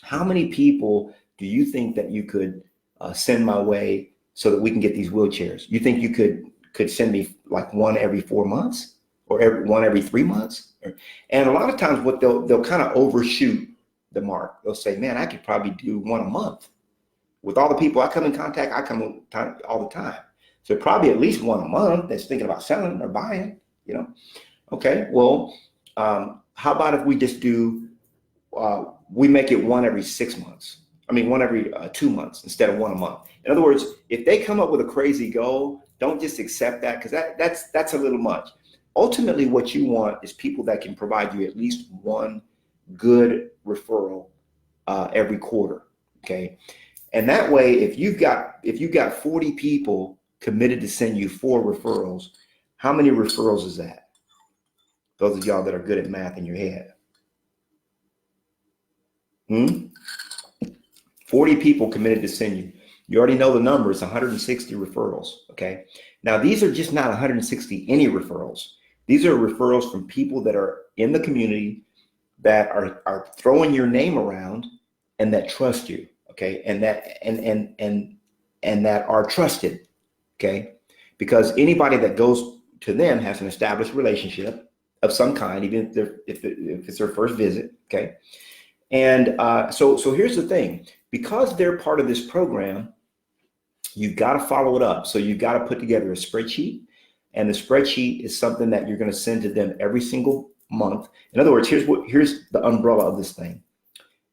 Speaker 1: How many people do you think that you could send my way so that we can get these wheelchairs? You think you could send me like one every 4 months or one every 3 months? And a lot of times what they'll kind of overshoot the mark. They'll say, man, I could probably do one a month. With all the people I come in contact, I come in all the time. So probably at least one a month that's thinking about selling or buying, Okay, well, how about if we just do, we make it one every 6 months. I mean, one every 2 months instead of one a month. In other words, if they come up with a crazy goal, don't just accept that, because that's a little much. Ultimately, what you want is people that can provide you at least one good referral every quarter. Okay. And that way, if you've got 40 people committed to send you 4 referrals, how many referrals is that? Those of y'all that are good at math in your head. 40 people committed to send you. You already know the number. It's 160 referrals. Okay. Now, these are just not 160 any referrals. These are referrals from people that are in the community that are throwing your name around and that trust you. Okay. And that are trusted. Okay. Because anybody that goes to them has an established relationship of some kind, even if it's their first visit. Okay. And so here's the thing, because they're part of this program, you've got to follow it up. So you've got to put together a spreadsheet, and the spreadsheet is something that you're going to send to them every single month. In other words, here's the umbrella of this thing.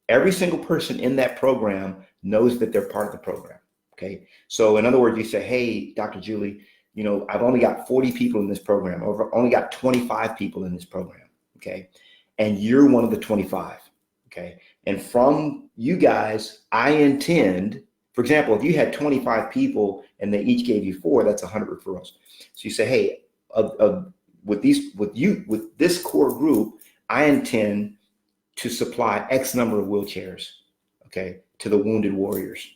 Speaker 1: Every single person in that program knows that they're part of the program. Okay. So in other words, you say, hey, Dr. Julie, I've only got 40 people in this program, or I've only got 25 people in this program. Okay. And you're one of the 25. Okay. And from you guys, I intend, for example, if you had 25 people and they each gave you 4, that's 100 referrals. So you say, hey, with this core group, I intend to supply X number of wheelchairs, okay, to the wounded warriors.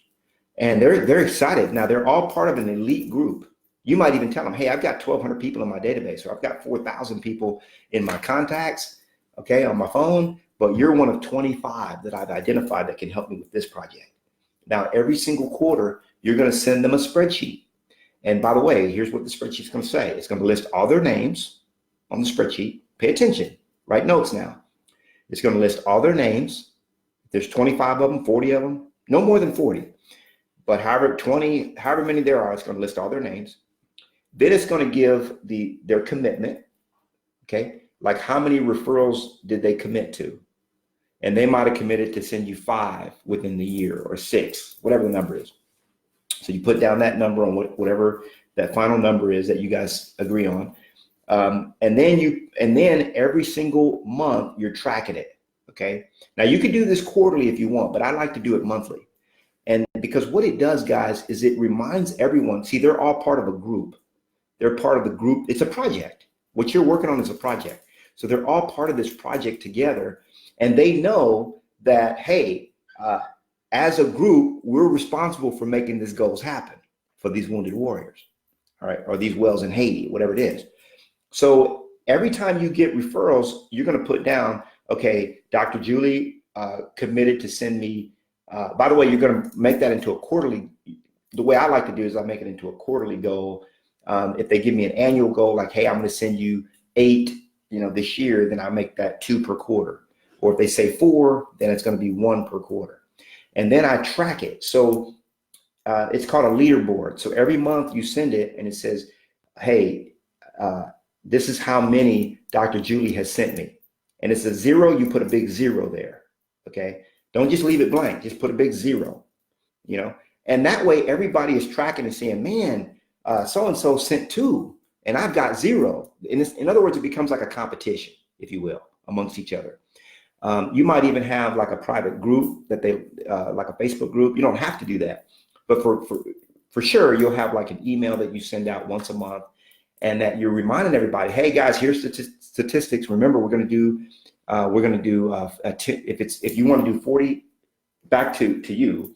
Speaker 1: And they're excited. Now, they're all part of an elite group. You might even tell them, hey, I've got 1,200 people in my database, or I've got 4,000 people in my contacts, okay, on my phone, but you're one of 25 that I've identified that can help me with this project. Now, every single quarter, you're going to send them a spreadsheet. And by the way, here's what the spreadsheet's going to say. It's going to list all their names on the spreadsheet. Pay attention. Write notes now. It's going to list all their names. There's 25 of them, 40 of them, no more than 40. But however many there are, it's going to list all their names. Then it's going to give their commitment. Okay. Like, how many referrals did they commit to? And they might have committed to send you 5 within the year, or 6, whatever the number is. So you put down that number on whatever that final number is that you guys agree on. And then every single month you're tracking it. Okay. Now you could do this quarterly if you want, but I like to do it monthly. And because what it does, guys, is it reminds everyone, see, they're all part of a group. They're part of the group. It's a project. What you're working on is a project. So they're all part of this project together. And they know that, hey, as a group, we're responsible for making these goals happen for these wounded warriors, all right, or these wells in Haiti, whatever it is. So every time you get referrals, you're going to put down, okay, Dr. Julie committed to send me, by the way, you're going to make that into a quarterly. The way I like to do is I make it into a quarterly goal. If they give me an annual goal, like, hey, I'm going to send you 8, this year, then I make that 2 per quarter. Or if they say 4, then it's going to be 1 per quarter. And then I track it. So it's called a leaderboard. So every month you send it and it says, hey, this is how many Dr. Julie has sent me. And it's a 0, you put a big 0 there. Okay. Don't just leave it blank. Just put a big 0, and that way everybody is tracking and saying, man, so-and-so sent 2 and I've got 0. In other words, it becomes like a competition, if you will, amongst each other. You might even have like a private group that they, like a Facebook group. You don't have to do that, but for sure, you'll have like an email that you send out once a month, and that you're reminding everybody, hey guys, here's statistics. Remember, we're going to do if you want to do 40, back to you.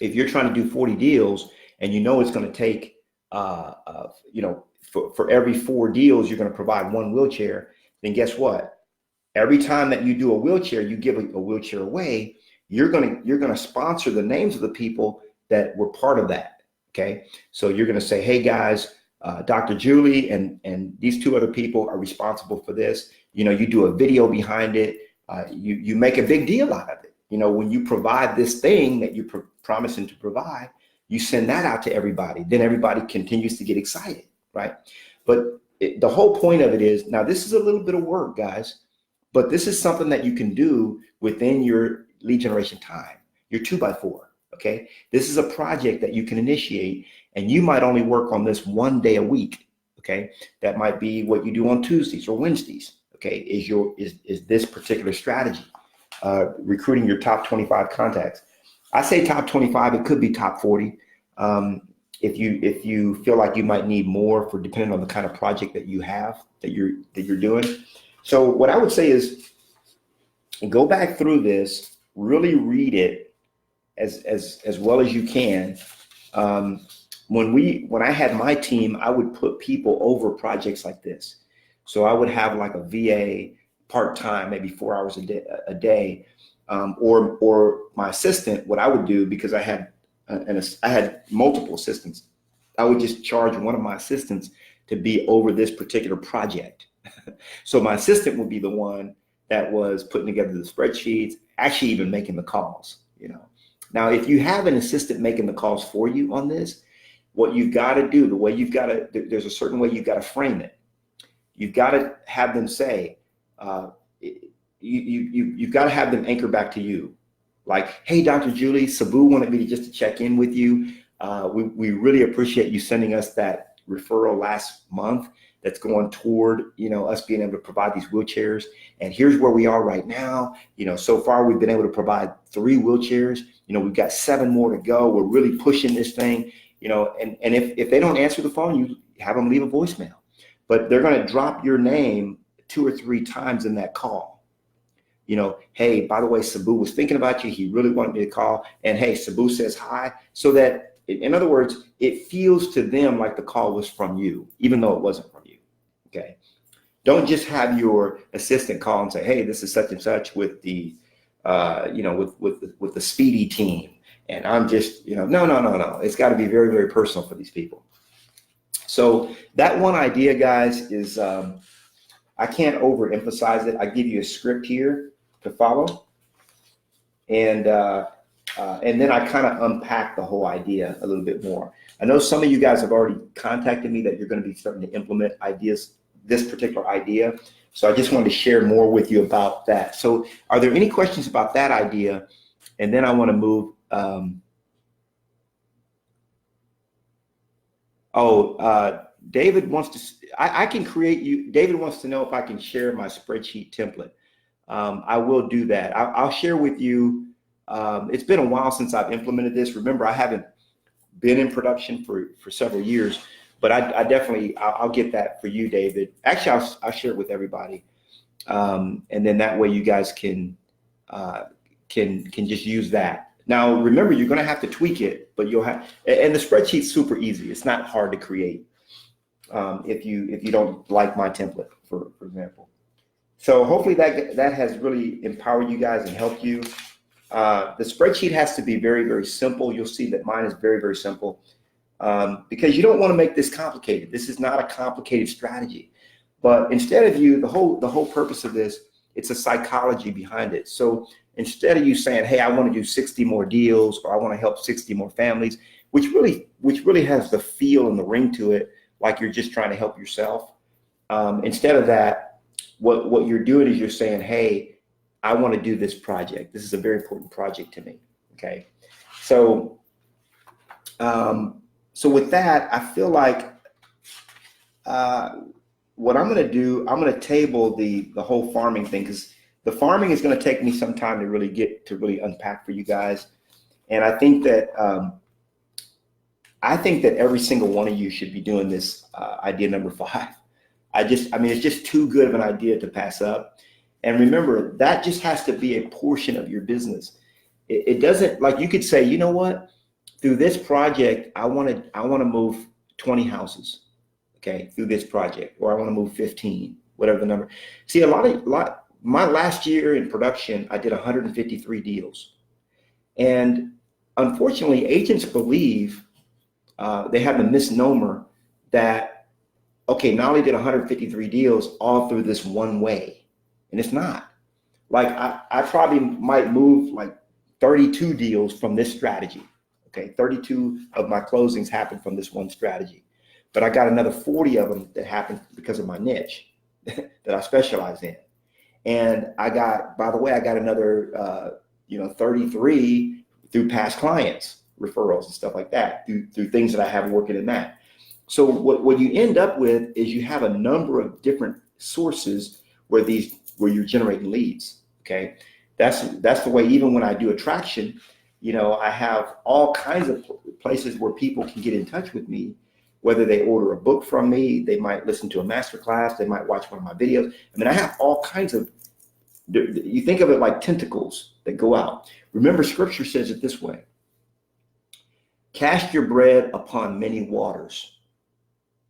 Speaker 1: If you're trying to do 40 deals and it's going to take, for every 4 deals, you're going to provide 1 wheelchair, then guess what? Every time that you do a wheelchair, you give a wheelchair away, you're going to sponsor the names of the people that were part of that. Okay. So you're going to say, hey guys, Dr. Julie and these 2 other people are responsible for this. You do a video behind it. You make a big deal out of it. When you provide this thing that you're promising to provide, you send that out to everybody. Then everybody continues to get excited, right? But the whole point of it is, now this is a little bit of work, guys, but this is something that you can do within your lead generation time, your 2x4, okay? This is a project that you can initiate, and you might only work on this 1 day a week, okay? That might be what you do on Tuesdays or Wednesdays, okay? Is this particular strategy, recruiting your top 25 contacts. I say top 25, it could be top 40. If you feel like you might need more depending on the kind of project that you have, that you're doing. So what I would say is, go back through this, really read it as well as you can. When I had my team, I would put people over projects like this. So I would have like a VA part-time, maybe 4 hours a day, or my assistant. What I would do, because I had multiple assistants, I would just charge one of my assistants to be over this particular project. So my assistant would be the one that was putting together the spreadsheets, actually even making the calls. Now, if you have an assistant making the calls for you on this, what you've got to do, there's a certain way you've got to frame it. You've got to have them say, you've got to have them anchor back to you. Like, hey, Dr. Julie, Sabu wanted me to check in with you. We really appreciate you sending us that referral last month that's going toward, us being able to provide these wheelchairs. And here's where we are right now. So far we've been able to provide 3 wheelchairs. We've got 7 more to go. We're really pushing this thing, and if they don't answer the phone, you have them leave a voicemail. But they're going to drop your name 2 or 3 times in that call. Hey, by the way, Sabu was thinking about you. He really wanted me to call. And hey, Sabu says hi. So that, in other words, it feels to them like the call was from you, even though it wasn't from you. Okay. Don't just have your assistant call and say, hey, this is such and such with the, with the speedy team. And I'm just, no. It's got to be very, very personal for these people. So that one idea, guys, is I can't overemphasize it. I give you a script here to follow, and then I kind of unpack the whole idea a little bit more. I know some of you guys have already contacted me that you're going to be starting to implement this particular idea. So I just wanted to share more with you about that. So are there any questions about that idea? And then I want to move. David wants to, I can create you. David wants to know if I can share my spreadsheet template. I will do that. I'll share with you. It's been a while since I've implemented this. Remember, I haven't been in production for several years, but I definitely, I'll get that for you, David. Actually, I'll share it with everybody. And then that way you guys can just use that. Now, remember, you're going to have to tweak it, but you'll have, and the spreadsheet's super easy. It's not hard to create if you don't like my template. for example. So hopefully that has really empowered you guys and helped you. The spreadsheet has to be very, very simple. You'll see that mine is very, very simple because you don't want to make this complicated. This is not a complicated strategy, but instead of the whole purpose of this, it's a psychology behind it. So instead of you saying, hey, I want to do 60 more deals, or I want to help 60 more families, which really has the feel and the ring to it, like you're just trying to help yourself. Instead of that, what you're doing is you're saying, hey, I want to do this project. This is a very important project to me. Okay. So, so with that, I feel like what I'm going to do, I'm going to table the whole farming thing, because the farming is going to take me some time to really unpack for you guys. And I think that every single one of you should be doing this idea number 5. I mean, it's just too good of an idea to pass up. And remember, that just has to be a portion of your business. It doesn't, like, you could say, you know what, through this project, I want to move 20 houses, okay, through this project, or I want to move 15, whatever the number. See, my last year in production, I did 153 deals. And unfortunately, agents believe, they have the misnomer that, okay, Knolly did 153 deals all through this one way. And it's not. Like, I probably might move like 32 deals from this strategy. Okay, 32 of my closings happened from this one strategy. But I got another 40 of them that happened because of my niche that I specialize in. And by the way, I got another 33 through past clients, referrals and stuff like that, through things that I have working in that. So what you end up with is you have a number of different sources where you're generating leads. Okay, that's the way. Even when I do attraction, I have all kinds of places where people can get in touch with me, whether they order a book from me, they might listen to a masterclass, they might watch one of my videos. I mean, I have all kinds of, you think of it like tentacles that go out. Remember, scripture says it this way: cast your bread upon many waters.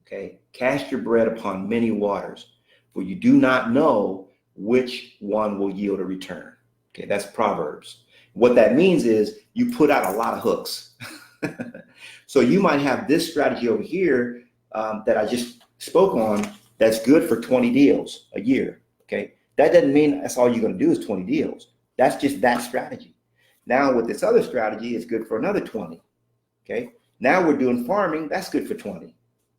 Speaker 1: Okay, cast your bread upon many waters, for you do not know which one will yield a return. Okay, that's Proverbs. What that means is you put out a lot of hooks. So you might have this strategy over here that I just spoke on that's good for 20 deals a year. Okay, that doesn't mean that's all you're going to do is 20 deals. That's just that strategy. Now with this other strategy, it's good for another 20. Okay, now we're doing farming, that's good for 20.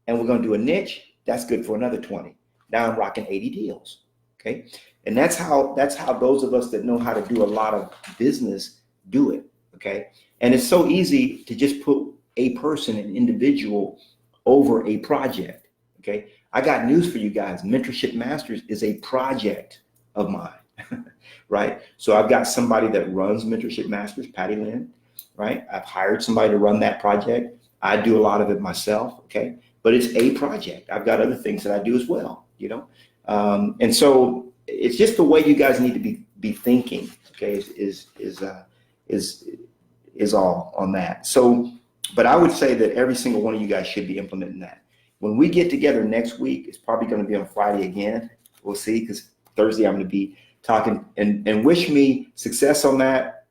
Speaker 1: And we're going to do a niche, that's good for another 20. Now I'm rocking 80 deals. Okay, and that's how those of us that know how to do a lot of business do it. Okay, and it's so easy to just put a person, an individual, over a project. Okay, I got news for you guys. Mentorship Masters is a project of mine, right? So I've got somebody that runs Mentorship Masters, Patty Lynn, right? I've hired somebody to run that project. I do a lot of it myself. Okay, but it's a project. I've got other things that I do as well. And so it's just the way you guys need to be thinking. Okay, is all on that. So, but I would say that every single one of you guys should be implementing that. When we get together next week, it's probably going to be on Friday again. We'll see, because Thursday I'm going to be talking, and wish me success on that.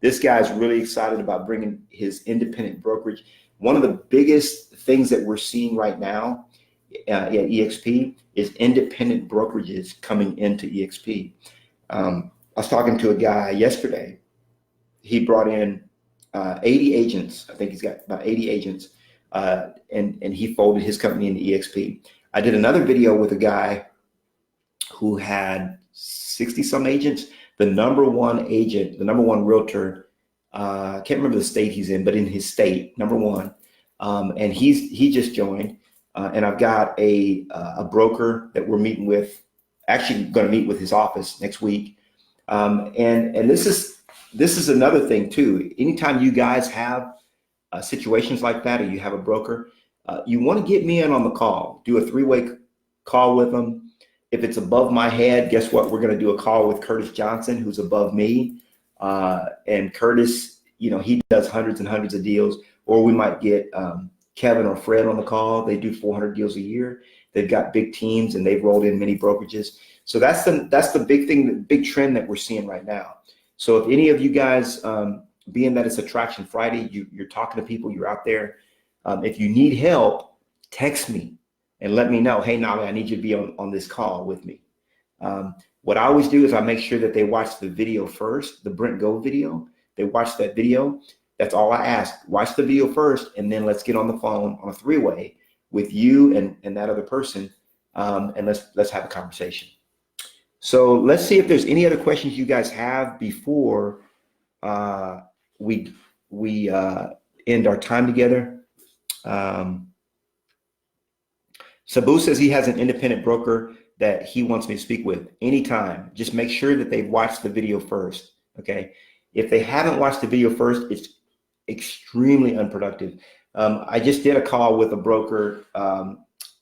Speaker 1: This guy's really excited about bringing his independent brokerage. One of the biggest things that we're seeing right now at EXP is independent brokerages coming into EXP. I was talking to a guy yesterday. He brought in 80 agents. I think he's got about 80 agents, and he folded his company into EXP. I did another video with a guy who had 60 some agents. The number one agent, the number one realtor, I can't remember the state he's in, but in his state, number one. And he just joined. And I've got a broker that we're meeting with, actually going to meet with his office next week. And this is another thing too. Anytime you guys have situations like that, or you have a broker, you want to get me in on the call. Do a 3-way call with them. If it's above my head, guess what? We're going to do a call with Curtis Johnson, who's above me. And Curtis, he does hundreds and hundreds of deals. Or we might get Kevin or Fred on the call. They do 400 deals a year. They've got big teams and they've rolled in many brokerages. So that's the big thing, the big trend that we're seeing right now. So if any of you guys, being that it's Attraction Friday, you're talking to people, you're out there. If you need help, text me and let me know, hey, Knolly, I need you to be on this call with me. What I always do is I make sure that they watch the video first, the Brent Go video. They watch that video. That's all I ask. Watch the video first, and then let's get on the phone on a three-way with you and that other person, and let's have a conversation. So let's see if there's any other questions you guys have before we end our time together. Sabu says he has an independent broker that he wants me to speak with anytime. Just make sure that they've watched the video first, okay? If they haven't watched the video first, it's extremely unproductive. I just did a call with a broker,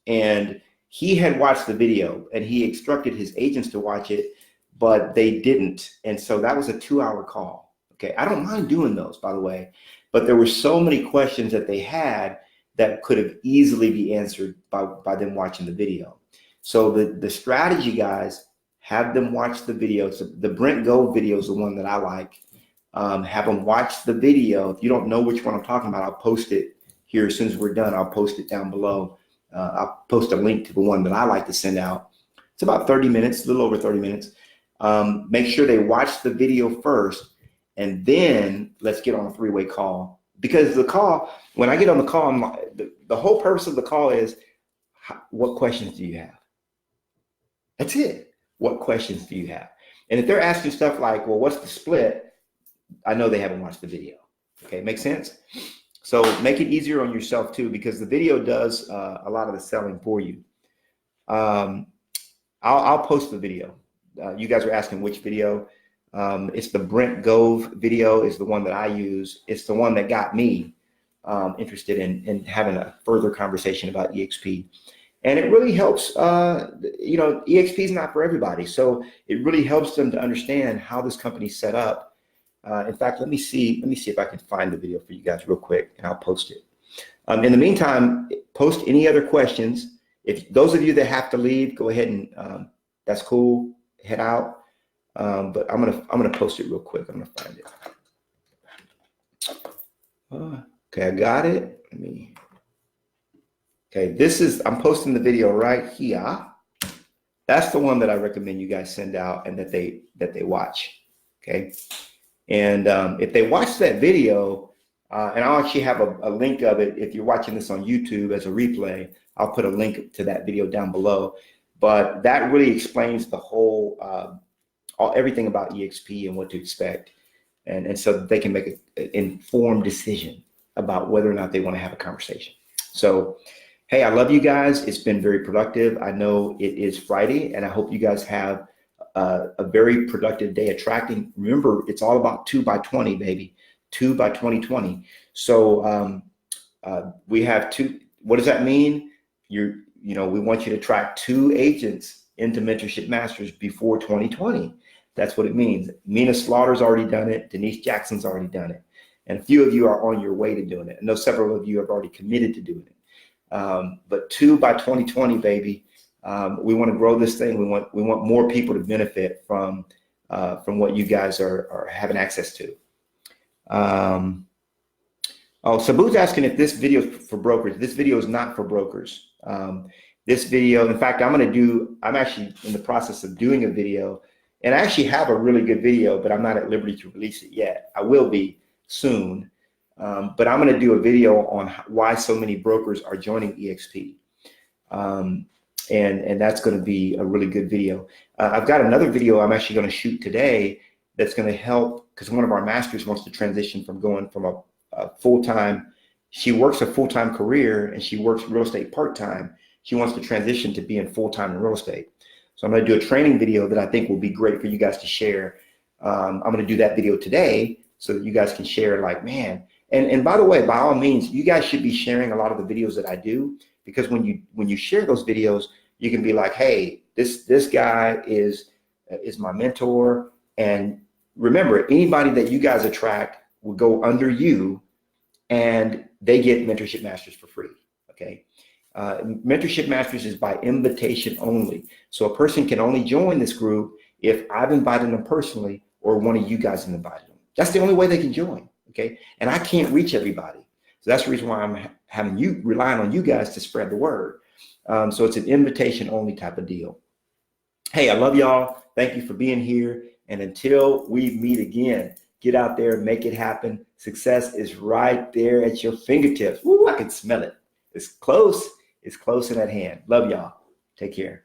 Speaker 1: and he had watched the video and he instructed his agents to watch it, but they didn't. And so that was a 2-hour call, okay? I don't mind doing those, by the way, but there were so many questions that they had that could have easily be answered by them watching the video. So the strategy, guys, have them watch the video. So the Brent Go video is the one that I like. Have them watch the video. If you don't know which one I'm talking about, I'll post it here as soon as we're done. I'll post it down below. I'll post a link to the one that I like to send out. It's about 30 minutes, a little over 30 minutes. Make sure they watch the video first, and then let's get on a three-way call. Because the call, when I get on the call, the whole purpose of the call is, what questions do you have? That's it. What questions do you have? And if they're asking stuff like, well, what's the split? I know they haven't watched the video. Okay, make sense? So make it easier on yourself too, because the video does a lot of the selling for you. I'll post the video. You guys are asking which video. It's the Brent Gove video is the one that I use. It's the one that got me interested in having a further conversation about EXP. And it really helps, EXP is not for everybody. So it really helps them to understand how this company's set up. In fact, let me see if I can find the video for you guys real quick, and I'll post it. In the meantime, post any other questions. If those of you that have to leave, go ahead and that's cool, head out. But I'm gonna post it real quick. I'm gonna find it. Okay, I got it. Okay, I'm posting the video right here. That's the one that I recommend you guys send out and that they watch. Okay, and if they watch that video, and I'll actually have a link of it. If you're watching this on YouTube as a replay, I'll put a link to that video down below. But that really explains the whole, everything about EXP and what to expect, and so that they can make an informed decision about whether or not they want to have a conversation. So, hey, I love you guys. It's been very productive. I know it is Friday, and I hope you guys have a very productive day attracting. Remember, it's all about 2 by 20, baby. 2 by 2020. So we have two. What does that mean? We want you to attract 2 agents into Mentorship Masters before 2020. That's what it means. Mina Slaughter's already done it. Denise Jackson's already done it. And a few of you are on your way to doing it. I know several of you have already committed to doing it. But 2 by 2020, baby. We want to grow this thing. We want more people to benefit from what you guys are having access to. Sabu's asking if this video is for brokers. This video is not for brokers. This video, in fact, I'm actually in the process of doing a video, and I actually have a really good video, but I'm not at liberty to release it yet. I will be soon. But I'm going to do a video on why so many brokers are joining EXP. And that's going to be a really good video. I've got another video I'm actually going to shoot today that's going to help, because one of our masters wants to transition from going from a full-time, she works a full-time career and she works real estate part-time. She wants to transition to being full-time in real estate. So I'm going to do a training video that I think will be great for you guys to share. I'm going to do that video today so that you guys can share, like, man. And by the way, by all means, you guys should be sharing a lot of the videos that I do, because when you share those videos, you can be like, hey, this guy is my mentor. And remember, anybody that you guys attract will go under you, and they get Mentorship Masters for free. Okay. Mentorship Masters is by invitation only. So a person can only join this group if I've invited them personally or one of you guys have invited them. That's the only way they can join, okay? And I can't reach everybody. So that's the reason why I'm having you, relying on you guys to spread the word. So it's an invitation only type of deal. Hey, I love y'all. Thank you for being here. And until we meet again, get out there, make it happen. Success is right there at your fingertips. Woo, I can smell it. It's close. It's close in at hand. Love y'all. Take care.